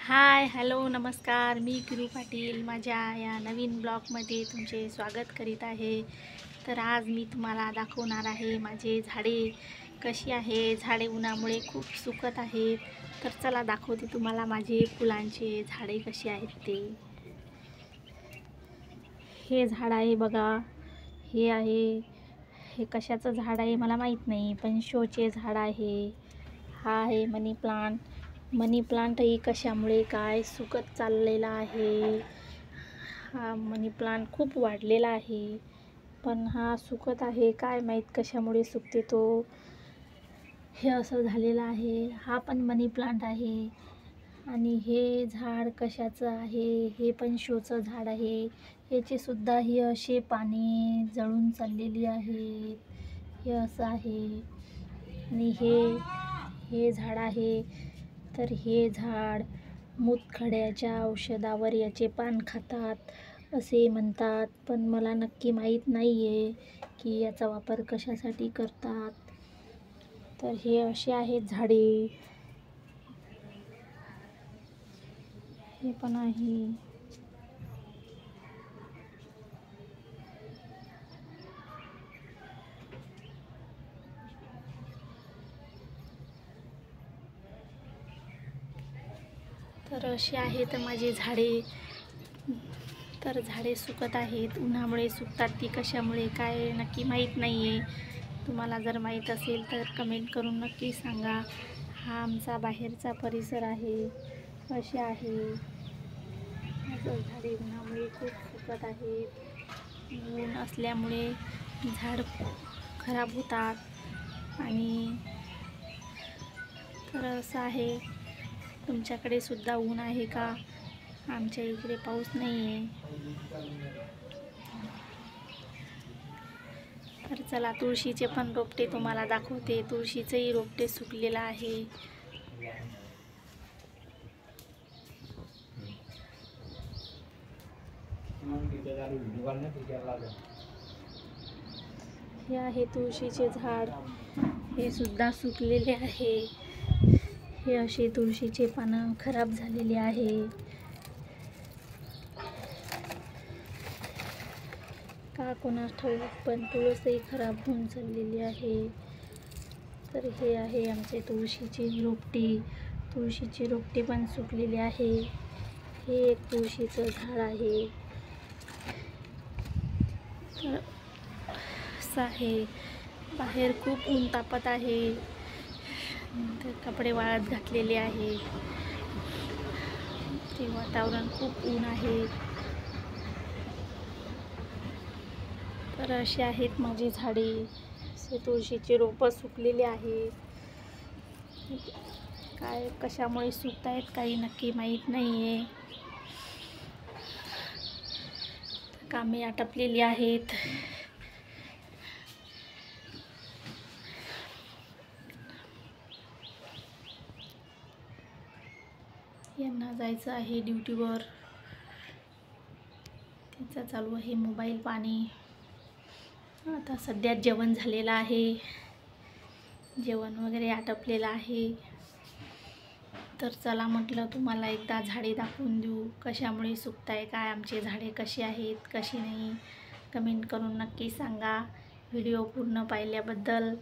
हाय, hello, नमस्कार. मी किरू पाटील माझ्या या नवीन ब्लॉगमध्ये तुमचे स्वागत करीत आहे. तर आज मी तुम्हाला दाखवणार आहे माझे झाडे कशी आहे. झाडे उन्हामुळे खूप सुकत आहेत. तर चला दाखवते तुम्हाला माझे फुलांचे झाडे कशी आहेत ते. हे झाड आहे बघा, हे आहे. हे कशाचं झाड आहे मला माहीत नाही, पण शोचे झाड आहे. हा आहे मनी प्लांट. मनी प्लांटही कशामुळे काय सुकत चाललेला आहे. हा मनी प्लांट खूप वाढलेला आहे, पण हा सुकत आहे. काय माहीत कशामुळे सुकते तो. हे असं झालेलं आहे. हा पण मनी प्लांट आहे. आणि हे झाड कशाचं आहे, हे पण शोचं झाड आहे. याचे सुद्धा ही असे पाने जळून चाललेली आहेत. हे असं आहे. आणि हे झाड आहे. तर हे झाड मूतखड्याच्या औषधावर याचे पान खातात असे म्हणतात, पण मला नक्की माहीत नाही आहे की याचा वापर कशासाठी करतात. तर हे असे आहेत झाडे. हे पण आहे. तर अशी आहेत माझी झाडे. तर झाडे सुकत आहेत, उन्हामुळे सुकतात ती कशामुळे काय नक्की माहीत नाही आहे. तुम्हाला जर माहीत असेल तर कमेंट करून नक्की सांगा. हा आमचा बाहेरचा परिसर आहे. असे आहे असं झाडे उन्हामुळे खूप सुकत आहेत. ऊन असल्यामुळे झाड खराब होतात. आणि तर असं आहे. तुमच्याकडे सुद्धा ऊन आहे का? आमच्या इकडे पाऊस नाही आहे. तर चला तुळशीचे पण रोपटे तुम्हाला दाखवते. तुळशीचेही रोपटे सुकलेलं आहे. हे आहे तुळशीचे झाड. हे सुद्धा सुकलेले आहे. हे असे तुळशीचे पानं खराब झालेले आहे. का कोणास ठाऊक, पण तुळसही खराब होऊन चाललेली आहे. तर हे आहे आमचे तुळशीचे रोपटे. तुळशीचे रोपटे पण सुकलेले आहे. हे एक तुळशीचं झाड आहे. तर असं आहे. बाहेर खूप ऊन तापत आहे. तर कपडे वाळत घातलेले आहे. ते वातावरण खूप ऊन आहे. तर अशी आहेत माझी झाडे. असे तुळशीचे रोपं सुकलेले आहे. काय कशामुळे सुकत आहेत काही नक्की माहीत नाही आहे. कामे आटपलेली आहेत. यांना जायचं आहे ड्युटीवर. त्यांचा चालू आहे मोबाईल पाणी. आता सध्या जेवण झालेलं आहे. जेवण वगैरे आटपलेलं आहे. तर चला म्हटलं तुम्हाला एकदा झाडे दाखवून देऊ. कशामुळे सुकत आहे काय, आमचे झाडे कशी आहेत कशी नाही, कमेंट करून नक्की सांगा. व्हिडिओ पूर्ण पाहिल्याबद्दल